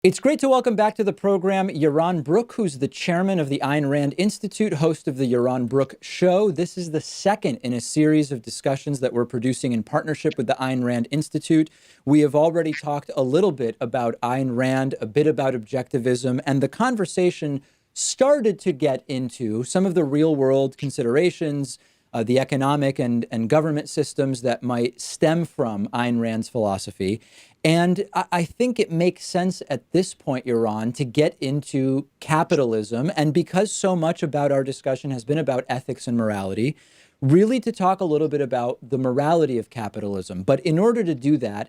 It's great to welcome back to the program Yaron Brook, who's the chairman of the Ayn Rand Institute, host of the Yaron Brook Show. This is the second in a series of discussions that we're producing in partnership with the Ayn Rand Institute. We have already talked a little bit about Ayn Rand, a bit about objectivism, and the conversation started to get into some of the real-world considerations, the economic and government systems that might stem from Ayn Rand's philosophy. And I think it makes sense at this point, Yaron, to get into capitalism. And because so much about our discussion has been about ethics and morality, really to talk a little bit about the morality of capitalism. But in order to do that,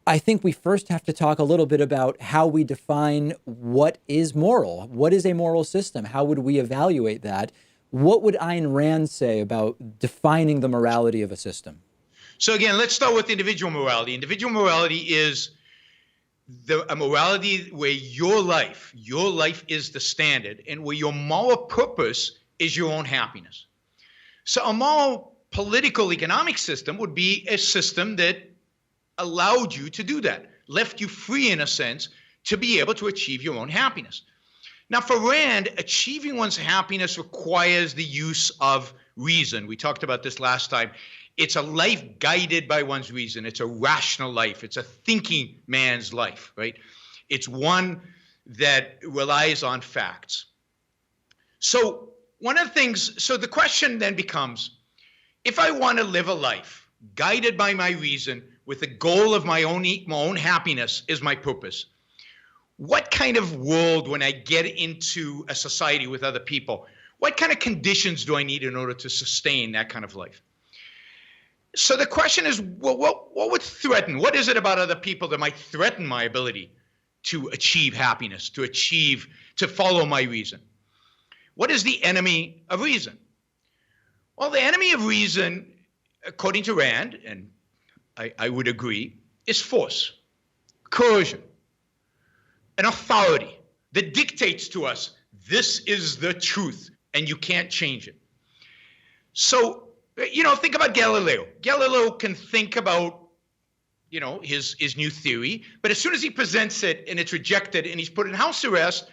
I think we first have to talk a little bit about how we define what is moral. What is a moral system? How would we evaluate that? What would Ayn Rand say about defining the morality of a system? So again, let's start with individual morality. Individual morality is a morality where your life is the standard, and where your moral purpose is your own happiness. So a moral political economic system would be a system that allowed you to do that, left you free in a sense to be able to achieve your own happiness. Now for Rand, achieving one's happiness requires the use of reason. We talked about this last time. It's a life guided by one's reason. It's a rational life. It's a thinking man's life, right? It's one that relies on facts. So one of the things, so the question then becomes, if I want to live a life guided by my reason with the goal of my own happiness is my purpose, what kind of world, when I get into a society with other people, what kind of conditions do I need in order to sustain that kind of life? So the question is, well, what would threaten? What is it about other people that might threaten my ability to achieve happiness, to follow my reason? What is the enemy of reason? Well, the enemy of reason, according to Rand, and I would agree, is force, coercion, an authority that dictates to us, this is the truth, and you can't change it. So, think about Galileo. Galileo can think about, his new theory, but as soon as he presents it and it's rejected and he's put in house arrest,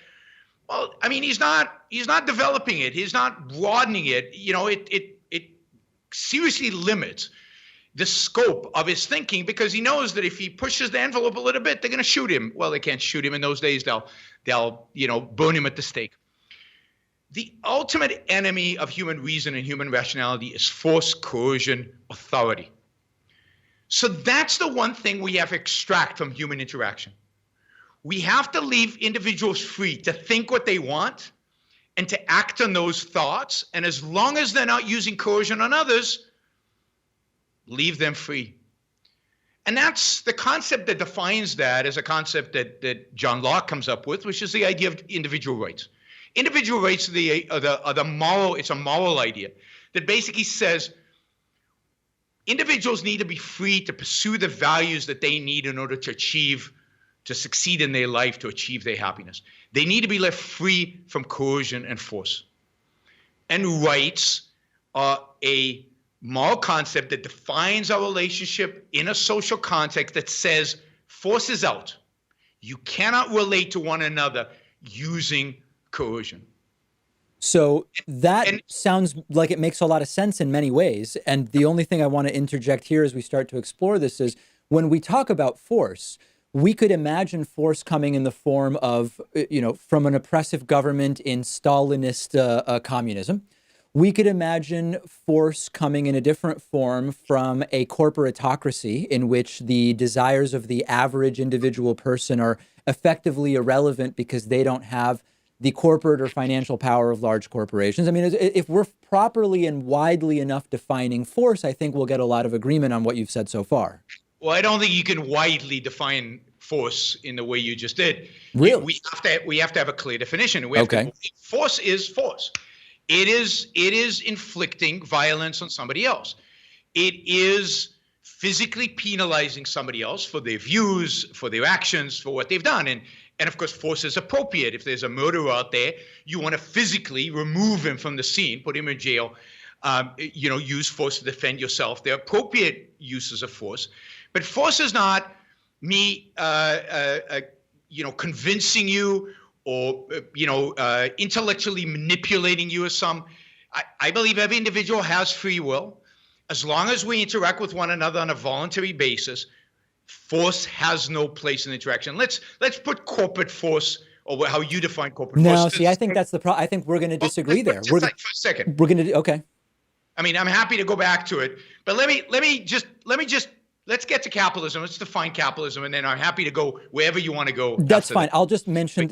well, I mean, he's not developing it. He's not broadening it. It seriously limits the scope of his thinking, because he knows that if he pushes the envelope a little bit, they're going to shoot him. Well, they can't shoot him in those days. They'll burn him at the stake. The ultimate enemy of human reason and human rationality is force, coercion, authority. So that's the one thing we have to extract from human interaction. We have to leave individuals free to think what they want and to act on those thoughts. And as long as they're not using coercion on others, leave them free. And that's the concept that defines that, as a concept that John Locke comes up with, which is the idea of individual rights. Individual rights are the moral, it's a moral idea that basically says individuals need to be free to pursue the values that they need in order to succeed in their life, to achieve their happiness. They need to be left free from coercion and force. And rights are a moral concept that defines our relationship in a social context that says force is out. You cannot relate to one another using coercion. So that sounds like it makes a lot of sense in many ways. And the only thing I want to interject here as we start to explore this is, when we talk about force, we could imagine force coming in the form of, from an oppressive government in Stalinist communism. We could imagine force coming in a different form from a corporatocracy in which the desires of the average individual person are effectively irrelevant because they don't have the corporate or financial power of large corporations. I mean, if we're properly and widely enough defining force, I think we'll get a lot of agreement on what you've said so far. Well, I don't think you can widely define force in the way you just did. Really? We have to have a clear definition. Force is force. It is inflicting violence on somebody else. It is physically penalizing somebody else for their views, for their actions, for what they've done. And of course, force is appropriate. If there's a murderer out there, you want to physically remove him from the scene, put him in jail, use force to defend yourself. They're appropriate uses of force. But force is not me, convincing you or, intellectually manipulating you or some. I believe every individual has free will. As long as we interact with one another on a voluntary basis, force has no place in interaction. Let's put corporate force, or how you define corporate force. No, see, I think that's the problem. I think we're going to disagree there. For a second. We're going to okay. I mean, I'm happy to go back to it, but let's get to capitalism. Let's define capitalism, and then I'm happy to go wherever you want to go. That's fine. I'll just mention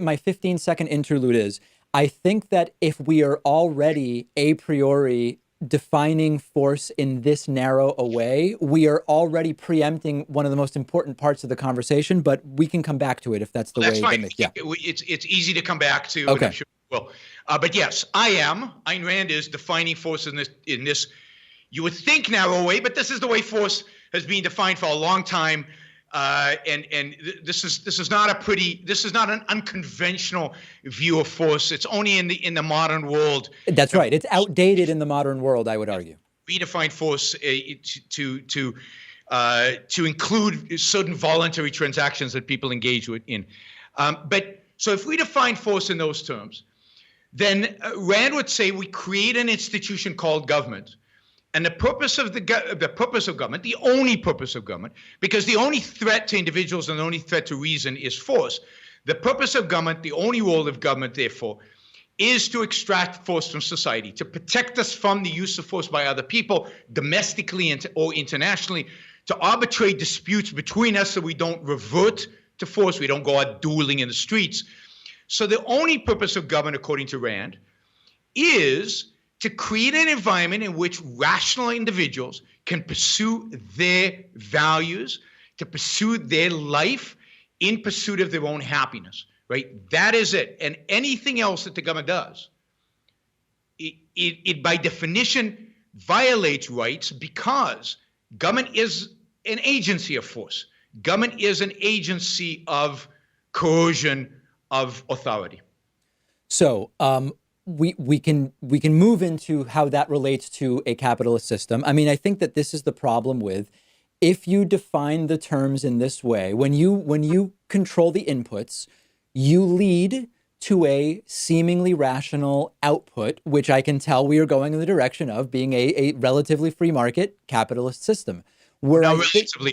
my 15-second interlude is, I think that if we are already a priori defining force in this narrow a way, we are already preempting one of the most important parts of the conversation, but we can come back to it if that's the way. Fine. It's easy to come back to. Okay. I'm sure we will. But yes, Ayn Rand is defining force in this, you would think, narrow way, but this is the way force has been defined for a long time. And this is not an unconventional view of force. It's only in the modern world. That's right. It's outdated in the modern world, I would argue. We define force to include certain voluntary transactions that people engage in. But so if we define force in those terms, then Rand would say we create an institution called government. And the purpose of government, the only purpose of government, because the only threat to individuals and the only threat to reason is force. The purpose of government, the only role of government, therefore, is to extract force from society, to protect us from the use of force by other people, domestically or internationally, to arbitrate disputes between us so we don't revert to force, we don't go out dueling in the streets. So the only purpose of government, according to Rand, is to create an environment in which rational individuals can pursue their values, to pursue their life in pursuit of their own happiness, right? That is it. And anything else that the government does, it by definition violates rights, because government is an agency of force. Government is an agency of coercion, of authority. So, we can move into how that relates to a capitalist system. I mean, I think that this is the problem with, if you define the terms in this way, when you control the inputs, you lead to a seemingly rational output, which I can tell we are going in the direction of being a relatively free market capitalist system. Absolutely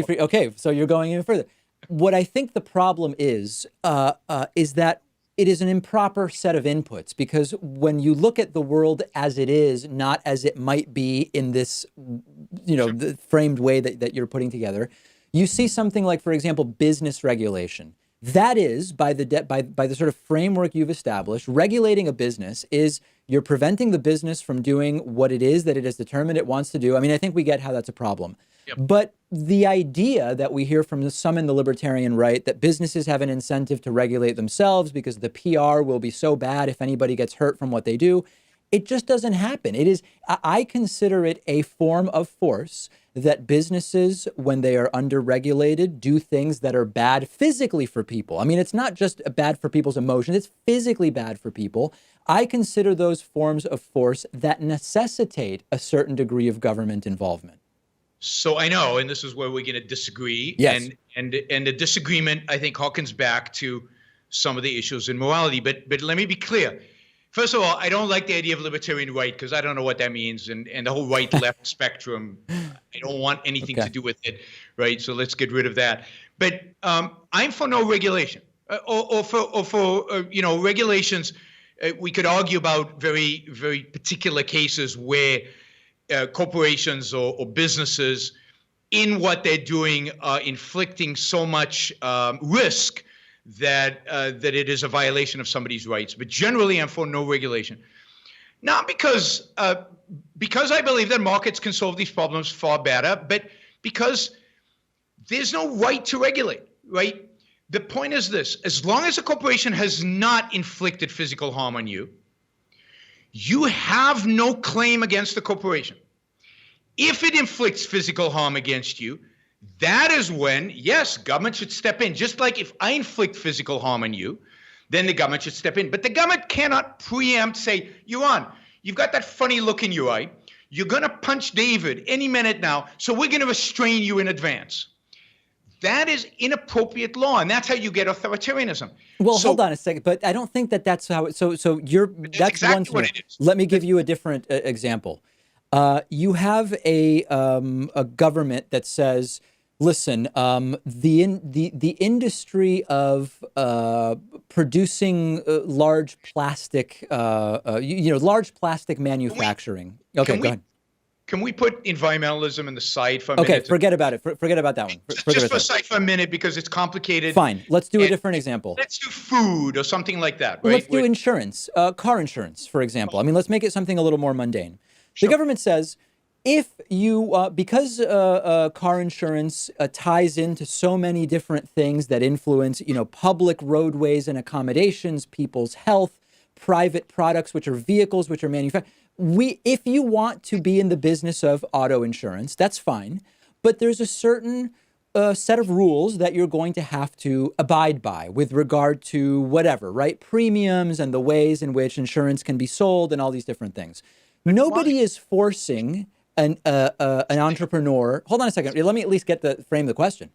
free. Okay, so you're going even further. What I think the problem is that it is an improper set of inputs, because when you look at the world as it is, not as it might be in this, the framed way that you're putting together, you see something like, for example, business regulation. That is, by the sort of framework you've established, regulating a business is you're preventing the business from doing what it is that it has determined it wants to do. I mean, I think we get how that's a problem. Yep. But the idea that we hear from some in the libertarian right, that businesses have an incentive to regulate themselves because the PR will be so bad if anybody gets hurt from what they do, it just doesn't happen. It is, I consider it a form of force that businesses, when they are underregulated, do things that are bad physically for people. I mean, it's not just bad for people's emotions, it's physically bad for people. I consider those forms of force that necessitate a certain degree of government involvement. So I know, and this is where we're going to disagree. Yes. And the disagreement, I think, harkens back to some of the issues in morality. But let me be clear. First of all, I don't like the idea of libertarian right, because I don't know what that means. And the whole right-left spectrum, I don't want anything to do with it, right? So let's get rid of that. But I'm for no regulation, or for regulations. We could argue about very, very particular cases where corporations or businesses, in what they're doing, are inflicting so much risk that it is a violation of somebody's rights. But generally, I'm for no regulation. Not because I believe that markets can solve these problems far better, but because there's no right to regulate, right? The point is this: as long as a corporation has not inflicted physical harm on you, you have no claim against the corporation. If it inflicts physical harm against you, that is when, yes, government should step in. Just like if I inflict physical harm on you, then the government should step in. But the government cannot preempt, say, Yaron, you've got that funny look in your eye. You're going to punch David any minute now, so we're going to restrain you in advance. That is inappropriate law, and that's how you get authoritarianism. Well, hold on a second, but I don't think that that's how it, so that's exactly one what scenario. it is. Let me give you a different example. You have a government that says, listen, the industry of producing large plastic, large plastic manufacturing. Okay, go ahead. Can we put environmentalism in the side for a Okay, minute? forget about it. Forget about that one. Just for a side for a minute, because it's complicated. Fine. Let's do a different example. Let's do food or something like that, right? Let's do insurance, car insurance, for example. I mean, let's make it something a little more mundane. Sure. The government says, if you, because car insurance ties into so many different things that influence, public roadways and accommodations, people's health, private products, which are vehicles, which are manufactured. If you want to be in the business of auto insurance, that's fine. But there's a certain set of rules that you're going to have to abide by with regard to whatever, right? Premiums and the ways in which insurance can be sold and all these different things. Nobody is forcing an entrepreneur. Hold on a second. Let me at least frame the question.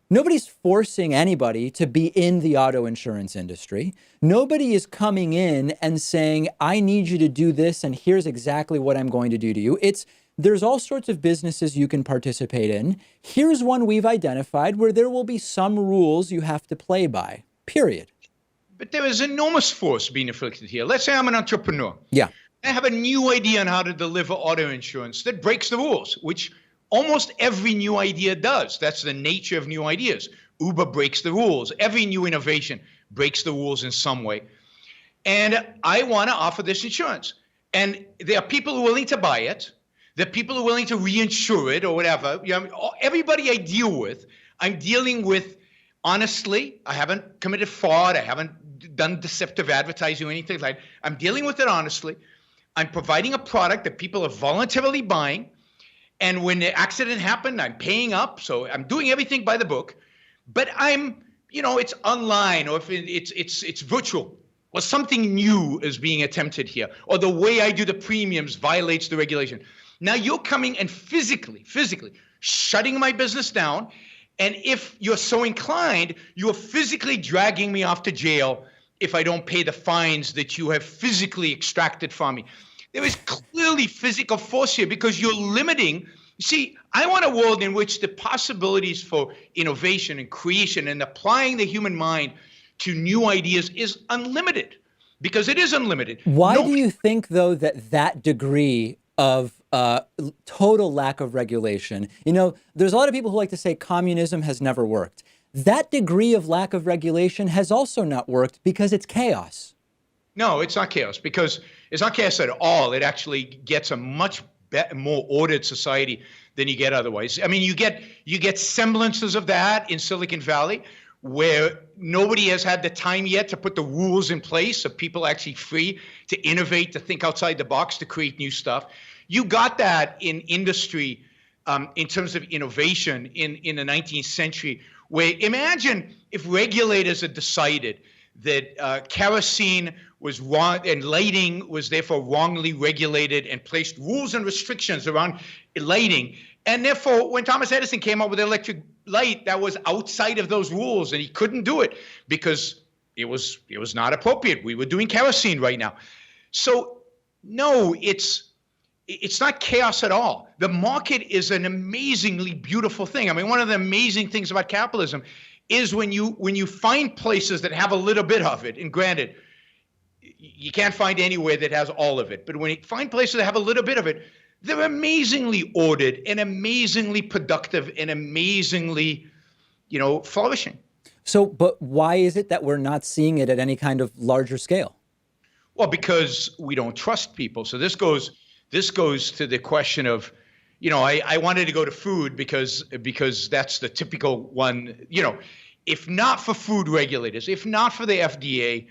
Nobody's forcing anybody to be in the auto insurance industry. Nobody is coming in and saying, I need you to do this, and here's exactly what I'm going to do to you. There's all sorts of businesses you can participate in. Here's one we've identified where there will be some rules you have to play by, period. But there is enormous force being inflicted here. Let's say I'm an entrepreneur. Yeah. I have a new idea on how to deliver auto insurance that breaks the rules, which almost every new idea does. That's the nature of new ideas. Uber breaks the rules. Every new innovation breaks the rules in some way. And I want to offer this insurance. And there are people who are willing to buy it. There are people who are willing to reinsure it or whatever. Everybody I deal with, I'm dealing with honestly. I haven't committed fraud. I haven't done deceptive advertising or anything like that. I'm dealing with it honestly. I'm providing a product that people are voluntarily buying. And when the accident happened, I'm paying up. So I'm doing everything by the book. But it's online, or if it's virtual, or something new is being attempted here, or the way I do the premiums violates the regulation. Now you're coming and physically shutting my business down. And if you're so inclined, you are physically dragging me off to jail if I don't pay the fines that you have physically extracted from me. There is clearly physical force here because you're limiting. You see, I want a world in which the possibilities for innovation and creation and applying the human mind to new ideas is unlimited, because it is unlimited. Why do you think, though, that degree of total lack of regulation, there's a lot of people who like to say communism has never worked. That degree of lack of regulation has also not worked because it's chaos. No, it's not chaos, because it's not chaos at all. It actually gets a much more ordered society than you get otherwise. I mean, you get semblances of that in Silicon Valley, where nobody has had the time yet to put the rules in place so people are actually free to innovate, to think outside the box, to create new stuff. You got that in industry in terms of innovation in the 19th century, where imagine if regulators had decided that kerosene was wrong and lighting was therefore wrongly regulated and placed rules and restrictions around lighting. And therefore, when Thomas Edison came up with electric light, that was outside of those rules, and he couldn't do it because it was not appropriate. We were doing kerosene right now. So no, it's not chaos at all. The market is an amazingly beautiful thing. I mean, one of the amazing things about capitalism is when you find places that have a little bit of it, and granted, you can't find anywhere that has all of it, but when you find places that have a little bit of it, they're amazingly ordered and amazingly productive and amazingly, flourishing. So, but why is it that we're not seeing it at any kind of larger scale? Well, because we don't trust people. So this goes to the question of, I wanted to go to food because that's the typical one. If not for food regulators, if not for the FDA,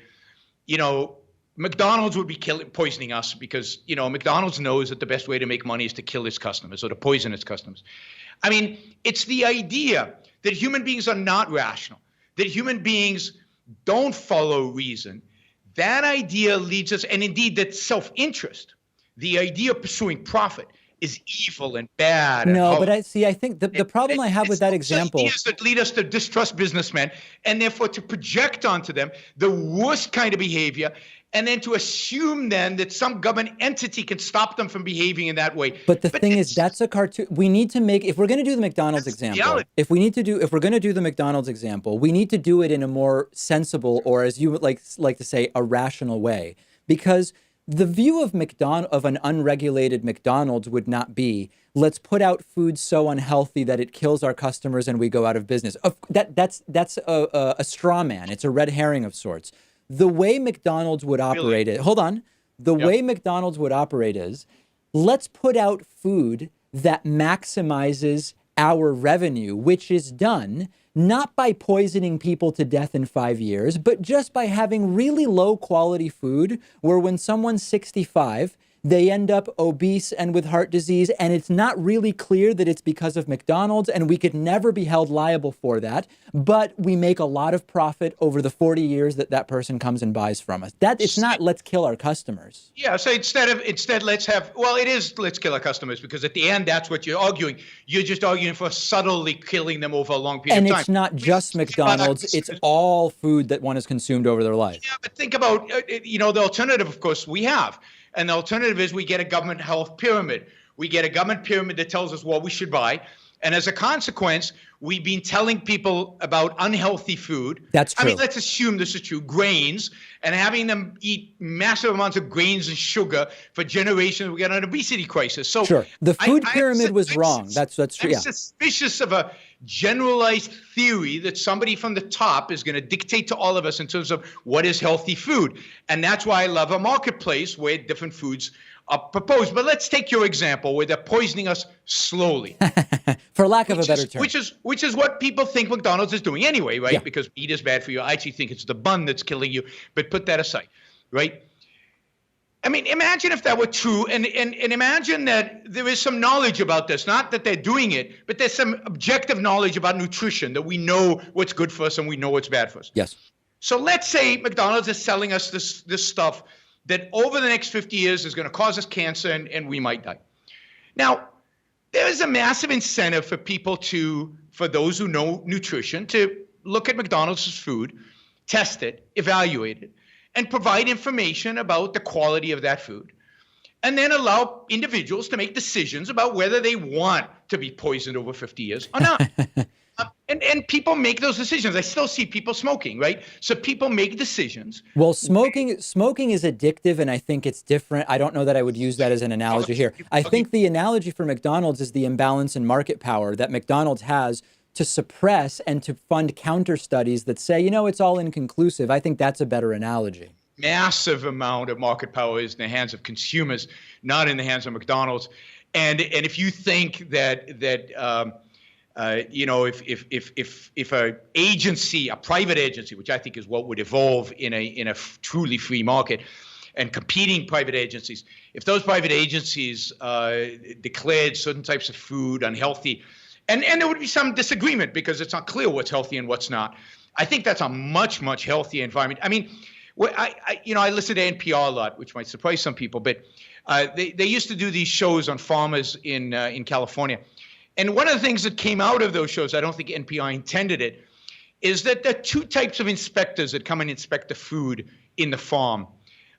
McDonald's would be poisoning us because, McDonald's knows that the best way to make money is to kill its customers or to poison its customers. I mean, it's the idea that human beings are not rational, that human beings don't follow reason. That idea leads us, and indeed that self-interest, the idea of pursuing profit is evil and bad. No, and but I think the problem I have with that example ideas that lead us to distrust businessmen and therefore to project onto them the worst kind of behavior, and then to assume then that some government entity can stop them from behaving in that way. But the thing is, that's a cartoon. We need to make, if we're going to do the McDonald's example, reality. if we're going to do the McDonald's example, we need to do it in a more sensible, or as you would like to say, a rational way. Because the view of an unregulated McDonald's would not be, let's put out food so unhealthy that it kills our customers and we go out of business. That's a straw man. It's a red herring of sorts. The way McDonald's would operate it, hold on. The way McDonald's would operate is, let's put out food that maximizes our revenue, which is done not by poisoning people to death in 5 years, but just by having really low quality food where when someone's 65, they end up obese and with heart disease, and it's not really clear that it's because of McDonald's, and we could never be held liable for that, but we make a lot of profit over the 40 years that person comes and buys from us. That it's not let's kill our customers. Yeah, so instead let's kill our customers, because at the end that's what you're arguing. You're just arguing for subtly killing them over a long period of time. And it's not just McDonald's, it's all food that one has consumed over their life. Yeah, but think about the alternative, of course, we have. And the alternative is we get a government health pyramid. We get a government pyramid that tells us what we should buy. And as a consequence, we've been telling people about unhealthy food. That's true. I mean, let's assume this is true. Grains, and having them eat massive amounts of grains and sugar for generations. We got an obesity crisis. So sure, the food pyramid was wrong. That's true. I'm suspicious of a generalized theory that somebody from the top is going to dictate to all of us in terms of what is healthy food. And that's why I love a marketplace where different foods are proposed. But let's take your example where they're poisoning us slowly. For lack of a better term. Which is what people think McDonald's is doing anyway, right? Yeah. Because meat is bad for you. I actually think it's the bun that's killing you. But put that aside, right? I mean, imagine if that were true, and imagine that there is some knowledge about this. Not that they're doing it, but there's some objective knowledge about nutrition, that we know what's good for us and we know what's bad for us. Yes. So let's say McDonald's is selling us this stuff that over the next 50 years is going to cause us cancer and we might die. Now, there is a massive incentive for people for those who know nutrition, to look at McDonald's food, test it, evaluate it, and provide information about the quality of that food. And then allow individuals to make decisions about whether they want to be poisoned over 50 years or not. And people make those decisions. I still see people smoking, right? So people make decisions. Well, smoking is addictive, and I think it's different. I don't know that I would use that as an analogy here. I think the analogy for McDonald's is the imbalance in market power that McDonald's has to suppress and to fund counter studies that say, it's all inconclusive. I think that's a better analogy. Massive amount of market power is in the hands of consumers, not in the hands of McDonald's. And if you think that if a agency, a private agency, which I think is what would evolve in a truly free market, and competing private agencies, if those private agencies declared certain types of food unhealthy, and there would be some disagreement because it's not clear what's healthy and what's not, I think that's a much, much healthier environment. I mean, I listen to NPR a lot, which might surprise some people, but they used to do these shows on farmers in California. And one of the things that came out of those shows, I don't think NPR intended it, is that there are two types of inspectors that come and inspect the food in the farm,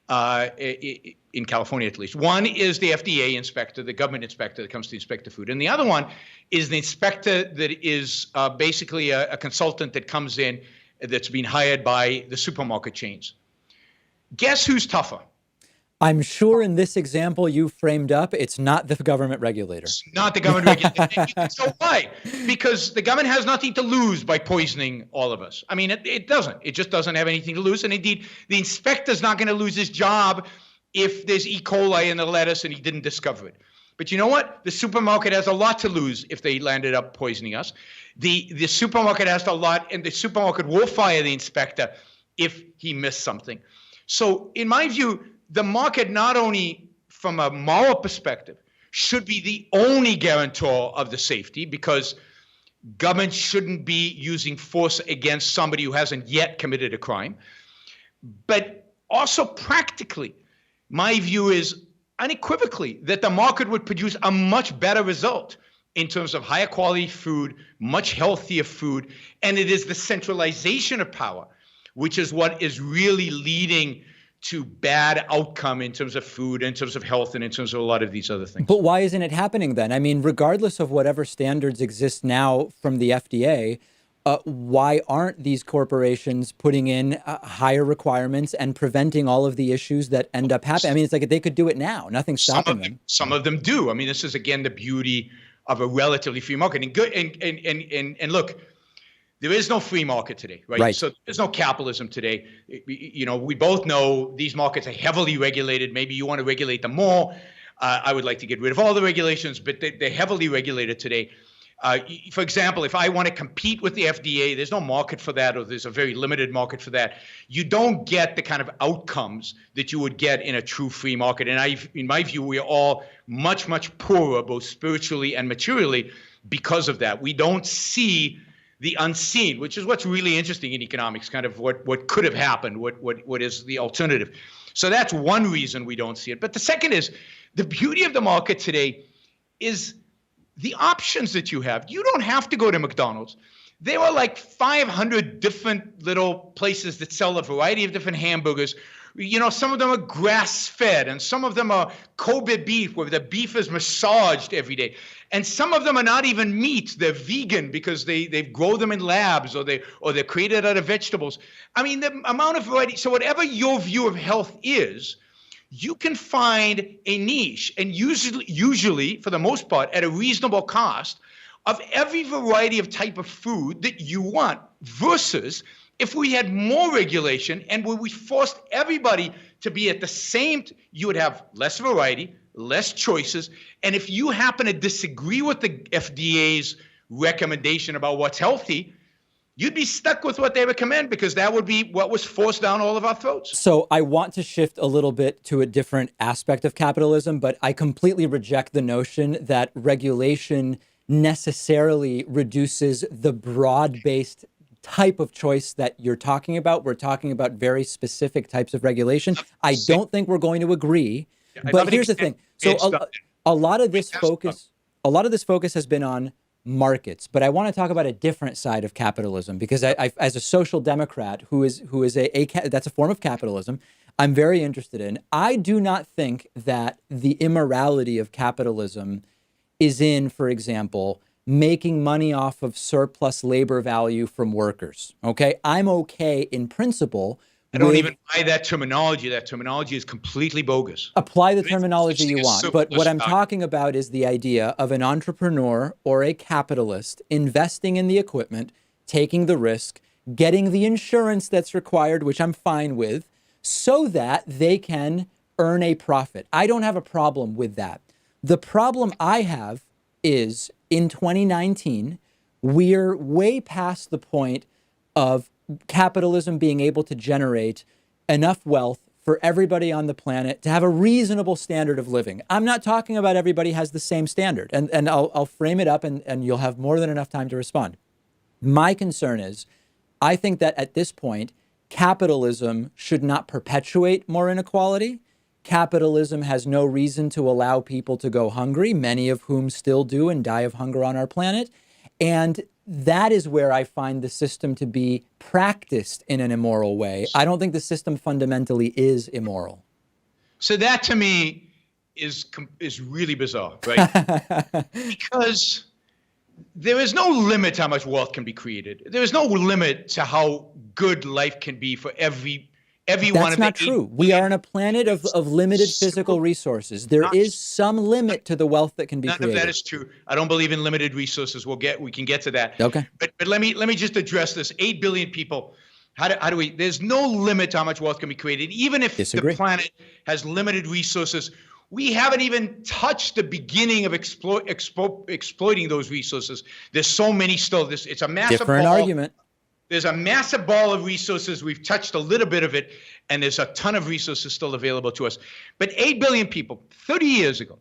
in California at least. One is the FDA inspector, the government inspector that comes to inspect the food. And the other one is the inspector that is basically a consultant that comes in that's been hired by the supermarket chains. Guess who's tougher? I'm sure in this example you framed up, it's not the government regulator. It's not the government regulator. So why? Because the government has nothing to lose by poisoning all of us. I mean, it doesn't. It just doesn't have anything to lose. And indeed, the inspector's not going to lose his job if there's E. coli in the lettuce and he didn't discover it. But you know what? The supermarket has a lot to lose if they landed up poisoning us. The supermarket has a lot, and the supermarket will fire the inspector if he missed something. So in my view, the market, not only from a moral perspective, should be the only guarantor of the safety, because government shouldn't be using force against somebody who hasn't yet committed a crime. But also practically, my view is unequivocally that the market would produce a much better result in terms of higher quality food, much healthier food. And it is the centralization of power, which is what is really leading to bad outcome in terms of food, in terms of health, and in terms of a lot of these other things. But why isn't it happening then? I mean, regardless of whatever standards exist now from the FDA, why aren't these corporations putting in higher requirements and preventing all of the issues that end up happening? I mean, it's like they could do it now. Nothing's stopping them. Some of them do. I mean, this is, again, the beauty of a relatively free market. And look, there is no free market today, right? So there's no capitalism today. You know, we both know these markets are heavily regulated. Maybe you want to regulate them more. I would like to get rid of all the regulations, but they're heavily regulated today. For example, if I want to compete with the FDA, there's no market for that, or there's a very limited market for that. You don't get the kind of outcomes that you would get in a true free market. And in my view, we are all much, much poorer, both spiritually and materially, because of that. We don't see the unseen, which is what's really interesting in economics, kind of what could have happened, what is the alternative. So that's one reason we don't see it. But the second is the beauty of the market today is the options that you have. You don't have to go to McDonald's. There are like 500 different little places that sell a variety of different hamburgers. You know, some of them are grass-fed, and some of them are Kobe beef, where the beef is massaged every day. And some of them are not even meat. They're vegan because they grow them in labs, or they're created out of vegetables. I mean, the amount of variety. So whatever your view of health is, you can find a niche, and usually, for the most part, at a reasonable cost, of every variety of type of food that you want. Versus if we had more regulation and when we forced everybody to be at the same, you would have less variety, less choices. And if you happen to disagree with the FDA's recommendation about what's healthy, you'd be stuck with what they recommend, because that would be what was forced down all of our throats. So I want to shift a little bit to a different aspect of capitalism, but I completely reject the notion that regulation necessarily reduces the broad-based type of choice that you're talking about. We're talking about very specific types of regulation. I don't think we're going to agree, but here's the thing. So a lot of this focus has been on markets, but I want to talk about a different side of capitalism, because I as a social democrat who is that's a form of capitalism, I'm very interested in. I do not think that the immorality of capitalism is in, for example, making money off of surplus labor value from workers. Okay, I'm okay in principle. I don't even buy that terminology. That terminology is completely bogus. Apply the terminology you want. But what I'm talking about is the idea of an entrepreneur or a capitalist investing in the equipment, taking the risk, getting the insurance that's required, which I'm fine with, so that they can earn a profit. I don't have a problem with that. The problem I have is in 2019, we're way past the point of capitalism being able to generate enough wealth for everybody on the planet to have a reasonable standard of living. I'm not talking about everybody has the same standard, and I'll frame it up, and you'll have more than enough time to respond. My concern is, I think that at this point, capitalism should not perpetuate more inequality. Capitalism has no reason to allow people to go hungry, many of whom still do and die of hunger on our planet. And that is where I find the system to be practiced in an immoral way. I don't think the system fundamentally is immoral. So that to me is really bizarre, right? Because there is no limit to how much wealth can be created. There is no limit to how good life can be for every one of That's not true. We are on a planet of limited physical resources. There is some limit to the wealth that can be created. None of that is true. I don't believe in limited resources. We can get to that. Okay. But let me just address this. 8 billion people. How do we? There's no limit to how much wealth can be created. Even if the planet has limited resources, we haven't even touched the beginning of exploiting those resources. There's so many still. It's a massive different argument. There's a massive ball of resources. We've touched a little bit of it, and there's a ton of resources still available to us. But 8 billion people, 30 years ago,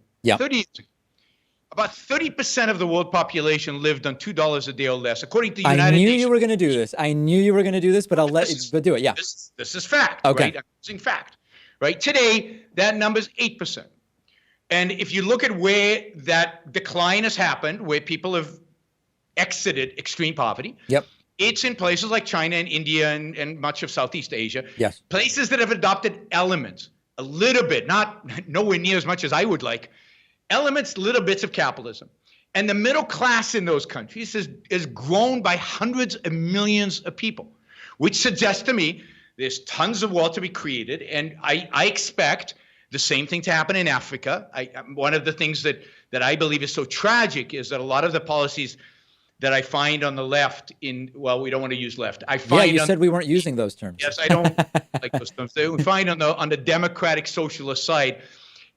about 30% of the world population lived on $2 a day or less, according to the United Nations. I knew you were going to do this. But do it. Yeah. This is fact. Okay. Right? I'm using fact. Right. Today, that number is 8%. And if you look at where that decline has happened, where people have exited extreme poverty, Yep. it's in places like China and India and much of Southeast Asia. Yes. Places that have adopted elements, a little bit, not nowhere near as much as I would like, elements, little bits of capitalism. And the middle class in those countries is grown by hundreds of millions of people, which suggests to me there's tons of wealth to be created. And I expect the same thing to happen in Africa. One of the things that I believe is so tragic is that a lot of the policies that I find on the left well, we don't want to use left. I find you said we weren't using those terms. Yes, I don't like those terms. We find on the democratic socialist side,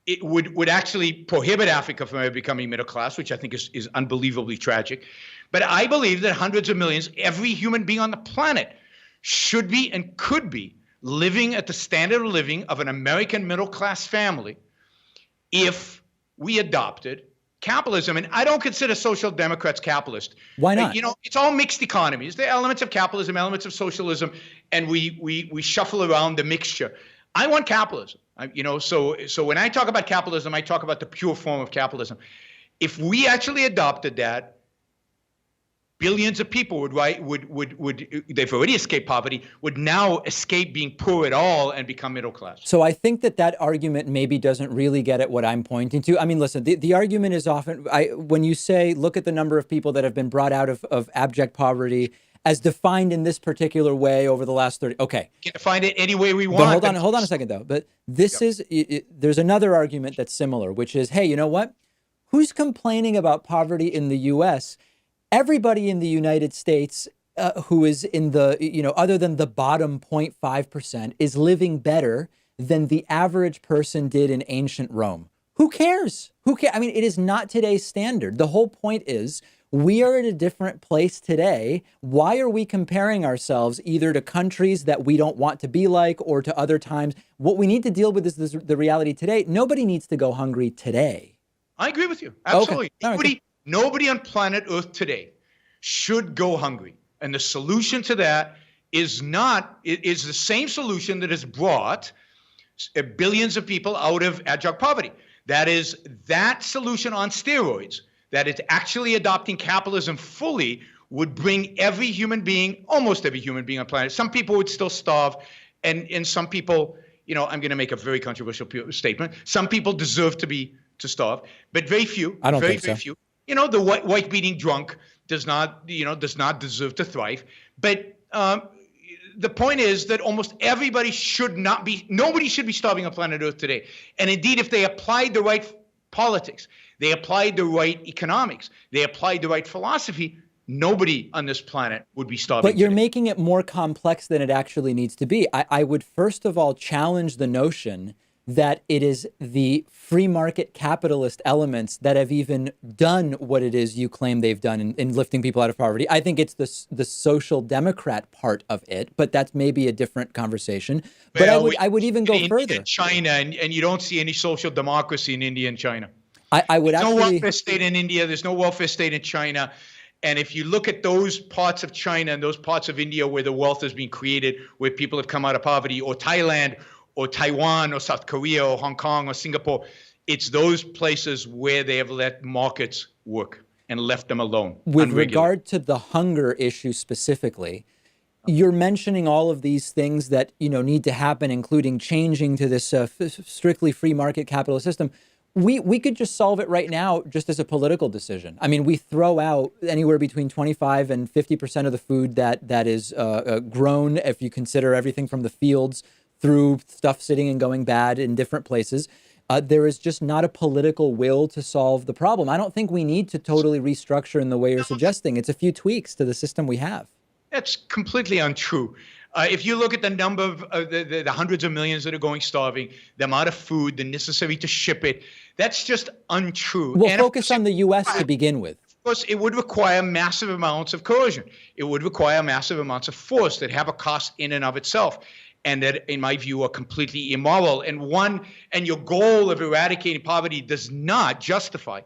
it would actually prohibit Africa from ever becoming middle class, which I think is unbelievably tragic. But I believe that hundreds of millions, every human being on the planet, should be and could be living at the standard of living of an American middle class family if we adopted capitalism. And I don't consider social democrats capitalist. Why not? It's all mixed economies. There are elements of capitalism, elements of socialism, and we shuffle around the mixture. I want capitalism. So when I talk about capitalism, I talk about the pure form of capitalism. If we actually adopted that, billions of people they've already escaped poverty, would now escape being poor at all and become middle class. So I think that argument maybe doesn't really get at what I'm pointing to. I mean, listen, the argument is often, when you say, look at the number of people that have been brought out of abject poverty as defined in this particular way over the last 30, okay. We can define it any way we want. But hold on a second though. But this is, there's another argument that's similar, which is, hey, you know what? Who's complaining about poverty in the US? Everybody in the United States who is in the, other than the bottom 0.5%, is living better than the average person did in ancient Rome. Who cares? Who cares? I mean, it is not today's standard. The whole point is we are at a different place today. Why are we comparing ourselves either to countries that we don't want to be like or to other times? What we need to deal with is the reality today. Nobody needs to go hungry today. I agree with you. Absolutely. Okay. Nobody on planet Earth today should go hungry. And the solution to that is the same solution that has brought billions of people out of abject poverty. That is that solution on steroids, that it's actually adopting capitalism fully, would bring every human being, almost every human being on planet. Some people would still starve, and some people, I'm going to make a very controversial statement. Some people deserve to starve, but very few. I don't very, think so. Very few. The white beating drunk does not deserve to thrive. But the point is that almost everybody nobody should be starving on planet Earth today. And indeed, if they applied the right politics, they applied the right economics, they applied the right philosophy, nobody on this planet would be starving. But you're today. making it more complex than it actually needs to be. I would first of all challenge the notion that it is the free market capitalist elements that have even done what it is you claim they've done in lifting people out of poverty. I think it's the social democrat part of it, but that's maybe a different conversation. But I would even go further. In China, and you don't see any social democracy in India and China. I would There's actually. no welfare state in India. There's no welfare state in China. And if you look at those parts of China and those parts of India where the wealth has been created, where people have come out of poverty, or Thailand, or Taiwan, or South Korea, or Hong Kong, or Singapore, it's those places where they have let markets work and left them alone. With regard to the hunger issue specifically, you're mentioning all of these things that need to happen, including changing to this strictly free market capitalist system. We could just solve it right now just as a political decision. I mean, we throw out anywhere between 25 and 50% of the food that is grown, if you consider everything from the fields through stuff sitting and going bad in different places. There is just not a political will to solve the problem. I don't think we need to totally restructure in the way you're suggesting. It's a few tweaks to the system we have. That's completely untrue. If you look at the number of the hundreds of millions that are going starving, the amount of food, the necessary to ship it, that's just untrue. We'll focus on the U.S. to begin with. Of course, it would require massive amounts of coercion. It would require massive amounts of force that have a cost in and of itself, and that, in my view, are completely immoral. And your goal of eradicating poverty does not justify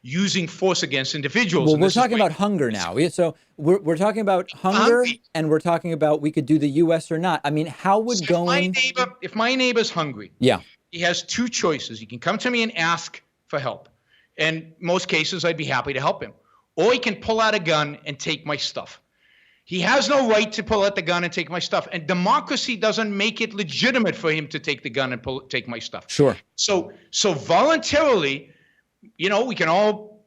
using force against individuals. Well, we're talking about hunger now. So we're talking about hunger, and we're talking about we could do the U.S. or not. I mean, how would if my neighbor's hungry, yeah, he has two choices. He can come to me and ask for help. And most cases, I'd be happy to help him. Or he can pull out a gun and take my stuff. He has no right to pull out the gun and take my stuff. And democracy doesn't make it legitimate for him to take the gun and take my stuff. Sure. So voluntarily, we can all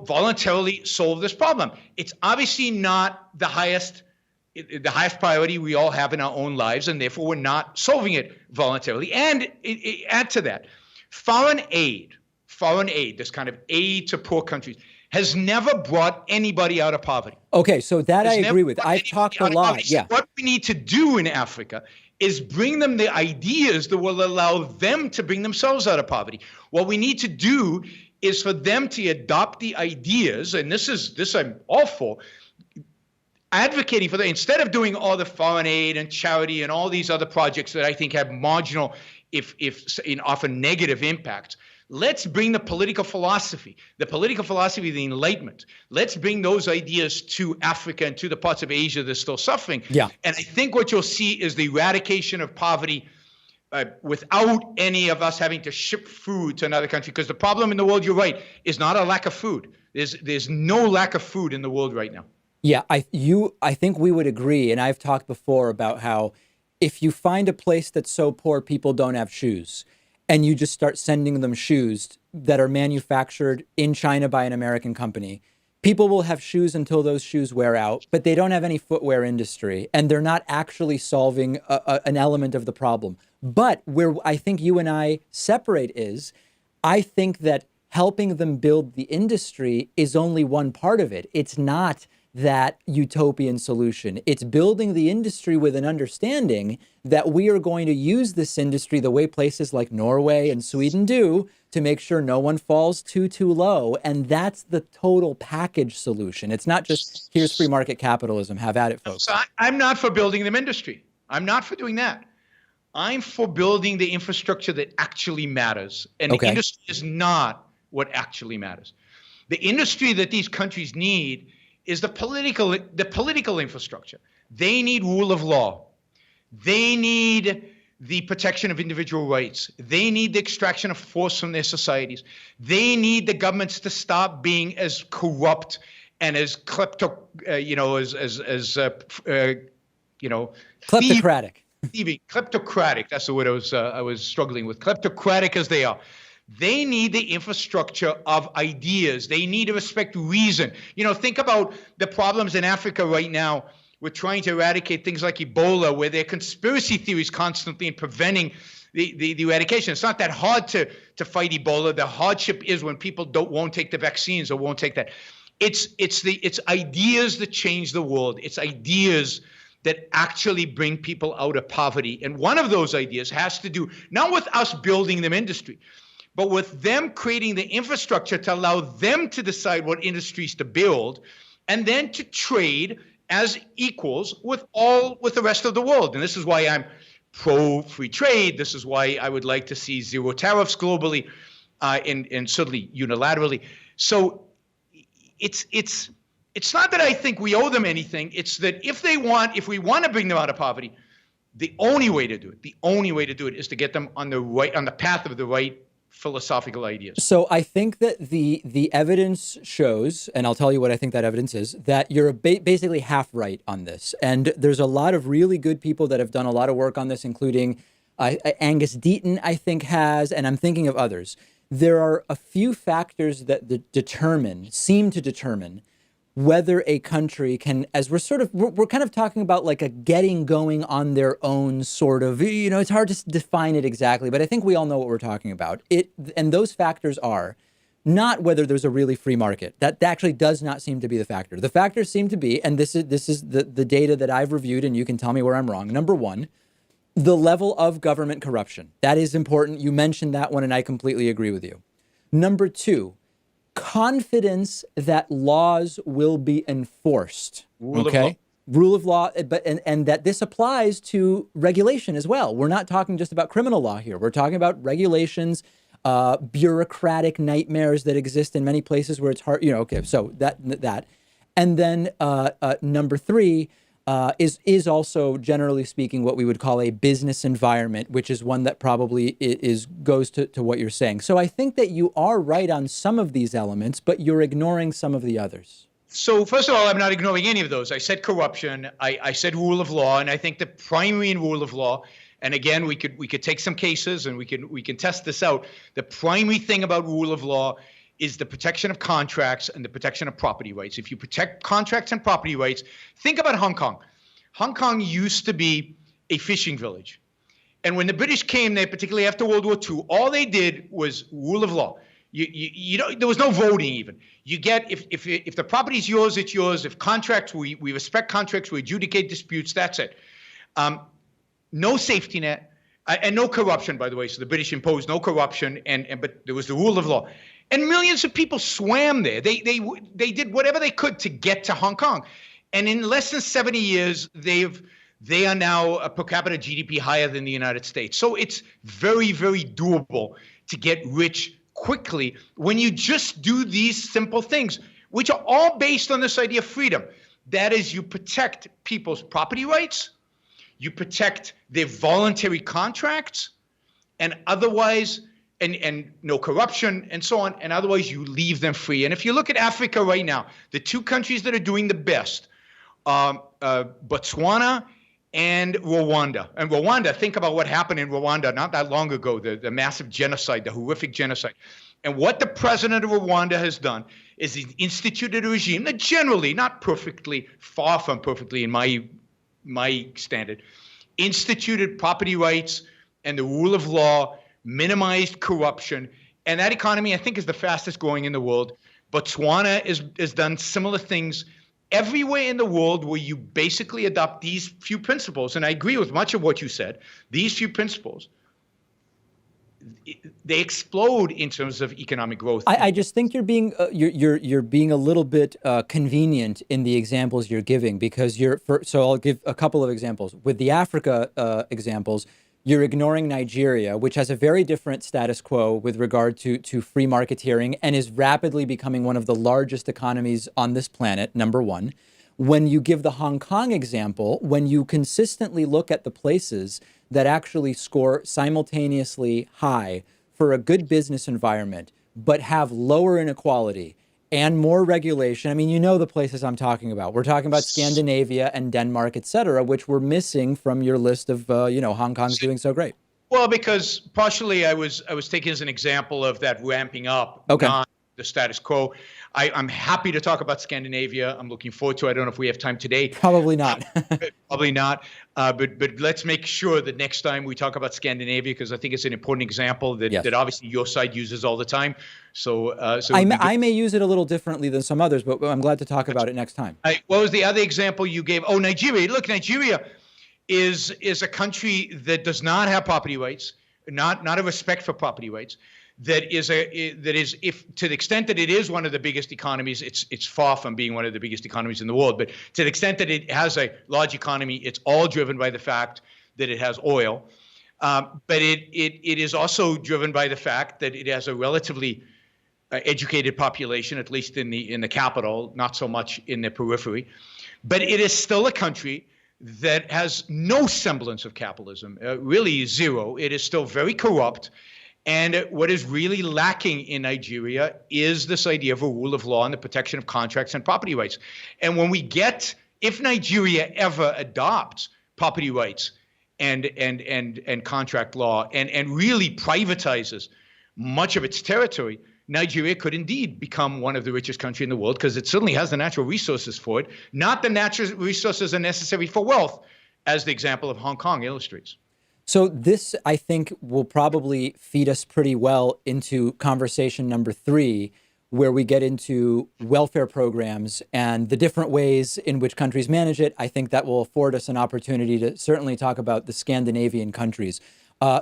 voluntarily solve this problem. It's obviously not the highest priority we all have in our own lives, and therefore we're not solving it voluntarily. And add to that, foreign aid, this kind of aid to poor countries, has never brought anybody out of poverty. Okay, so that I agree with. I've talked a lot. Yeah. What we need to do in Africa is bring them the ideas that will allow them to bring themselves out of poverty. What we need to do is for them to adopt the ideas, and this I'm all for, advocating for that. Instead of doing all the foreign aid and charity and all these other projects that I think have marginal, if often negative impacts, let's bring the political philosophy of the Enlightenment. Let's bring those ideas to Africa and to the parts of Asia that are still suffering. Yeah. And I think what you'll see is the eradication of poverty without any of us having to ship food to another country. Because the problem in the world, you're right, is not a lack of food. There's no lack of food in the world right now. Yeah, I think we would agree. And I've talked before about how if you find a place that's so poor people don't have shoes, and you just start sending them shoes that are manufactured in China by an American company, people will have shoes until those shoes wear out, but they don't have any footwear industry, and they're not actually solving an element of the problem. But where I think you and I separate is, I think that helping them build the industry is only one part of it. It's not that utopian solution. It's building the industry with an understanding that we are going to use this industry the way places like Norway and Sweden do to make sure no one falls too low. And that's the total package solution. It's not just here's free market capitalism. Have at it, folks. So I'm not for building them industry. I'm not for doing that. I'm for building the infrastructure that actually matters. And the industry is not what actually matters. The industry that these countries need is the political infrastructure. They need rule of law. They need the protection of individual rights. They need the extraction of force from their societies. They need the governments to stop being as corrupt and as kleptocratic. Kleptocratic. That's the word I was struggling with. Kleptocratic as they are. They need the infrastructure of ideas. They need to respect reason. Think about the problems in Africa right now. We're trying to eradicate things like Ebola, where there are conspiracy theories constantly in preventing the eradication. It's not that hard to fight Ebola. The hardship is when people won't take the vaccines or won't take that. It's ideas that change the world. It's ideas that actually bring people out of poverty. And one of those ideas has to do not with us building them industry, but with them creating the infrastructure to allow them to decide what industries to build, and then to trade as equals with the rest of the world. And this is why I'm pro-free trade. This is why I would like to see zero tariffs globally, and certainly unilaterally. So it's not that I think we owe them anything. It's that if we want to bring them out of poverty, the only way to do it is to get them on the path of the right philosophical ideas. So I think that the evidence shows, and I'll tell you what I think that evidence is, that you're basically half right on this. And there's a lot of really good people that have done a lot of work on this, including Angus Deaton, I think, has, and I'm thinking of others. There are a few factors that seem to determine whether a country can, as we're kind of talking about like a getting going on their own sort of, it's hard to define it exactly, but I think we all know what we're talking about. And those factors are not whether there's a really free market. That actually does not seem to be the factor. The factors seem to be, and this is the data that I've reviewed, and you can tell me where I'm wrong. Number one, the level of government corruption. That is important. You mentioned that one, and I completely agree with you. Number two, confidence that laws will be enforced. Rule of law, but and that this applies to regulation as well. We're not talking just about criminal law here. We're talking about regulations, bureaucratic nightmares that exist in many places where it's hard. So that, and then number three, is also, generally speaking, what we would call a business environment, which is one that probably goes to what you're saying. So I think that you are right on some of these elements, but you're ignoring some of the others. So first of all, I'm not ignoring any of those. I said corruption. I said rule of law, and I think the primary in rule of law, and again, we could take some cases and we can test this out. The primary thing about rule of law is the protection of contracts and the protection of property rights. If you protect contracts and property rights, think about Hong Kong. Hong Kong used to be a fishing village. And when the British came there, particularly after World War II, all they did was rule of law. You know, there was no voting even. You get, if the property is yours, it's yours. If contracts, we respect contracts, we adjudicate disputes, that's it. No safety net, and no corruption, by the way. So the British imposed no corruption, but there was the rule of law. And millions of people swam there. They did whatever they could to get to Hong Kong. And in less than 70 years, they are now a per capita GDP higher than the United States. So it's very, very doable to get rich quickly when you just do these simple things, which are all based on this idea of freedom. That is, you protect people's property rights, you protect their voluntary contracts, and otherwise, and no corruption and so on, and otherwise you leave them free. And if you look at Africa right now, the two countries that are doing the best, Botswana and Rwanda. And Rwanda, think about what happened in Rwanda not that long ago, the massive genocide, the horrific genocide. And what the president of Rwanda has done is he instituted a regime that generally, not perfectly, far from perfectly in my standard, instituted property rights and the rule of law, minimized corruption. And that economy, I think, is the fastest growing in the world. Botswana has done similar things everywhere in the world where you basically adopt these few principles. And I agree with much of what you said. These few principles, they explode in terms of economic growth. I just think you're being a little bit convenient in the examples you're giving, because so I'll give a couple of examples. With the Africa examples, you're ignoring Nigeria, which has a very different status quo with regard to free marketeering and is rapidly becoming one of the largest economies on this planet, number one. When you give the Hong Kong example, when you consistently look at the places that actually score simultaneously high for a good business environment, but have lower inequality and more regulation. I mean, you know the places I'm talking about. We're talking about Scandinavia and Denmark, et cetera, which we're missing from your list of, Hong Kong's doing so great. Well, because partially I was taking as an example of that ramping up, okay, not the status quo. I'm happy to talk about Scandinavia. I'm looking forward to it. I don't know if we have time today. Probably not. Probably not. But let's make sure that next time we talk about Scandinavia, because I think it's an important example that, yes, that obviously your side uses all the time. So I may use it a little differently than some others, but I'm glad to talk about it next time. What was the other example you gave? Oh, Nigeria. Look, Nigeria is a country that does not have property rights, not a respect for property rights. That is, if to the extent that it is one of the biggest economies, it's far from being one of the biggest economies in the world. But to the extent that it has a large economy, it's all driven by the fact that it has oil. But it is also driven by the fact that it has a relatively educated population, at least in the capital, not so much in the periphery. But it is still a country that has no semblance of capitalism, really zero. It is still very corrupt. And what is really lacking in Nigeria is this idea of a rule of law and the protection of contracts and property rights. And if Nigeria ever adopts property rights and contract law and really privatizes much of its territory, Nigeria could indeed become one of the richest countries in the world, because it certainly has the natural resources for it. Not the natural resources are necessary for wealth, as the example of Hong Kong illustrates. So this, I think, will probably feed us pretty well into conversation number 3, where we get into welfare programs and the different ways in which countries manage it. I think that will afford us an opportunity to certainly talk about the Scandinavian countries.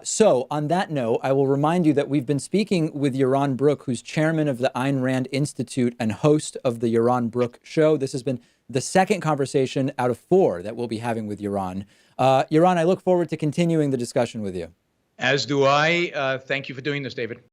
So on that note, I will remind you that we've been speaking with Yaron Brook, who's chairman of the Ayn Rand Institute and host of the Yaron Brook Show. This has been the second conversation out of 4 that we'll be having with Yaron. Yaron, I look forward to continuing the discussion with you. As do I. Thank you for doing this, David.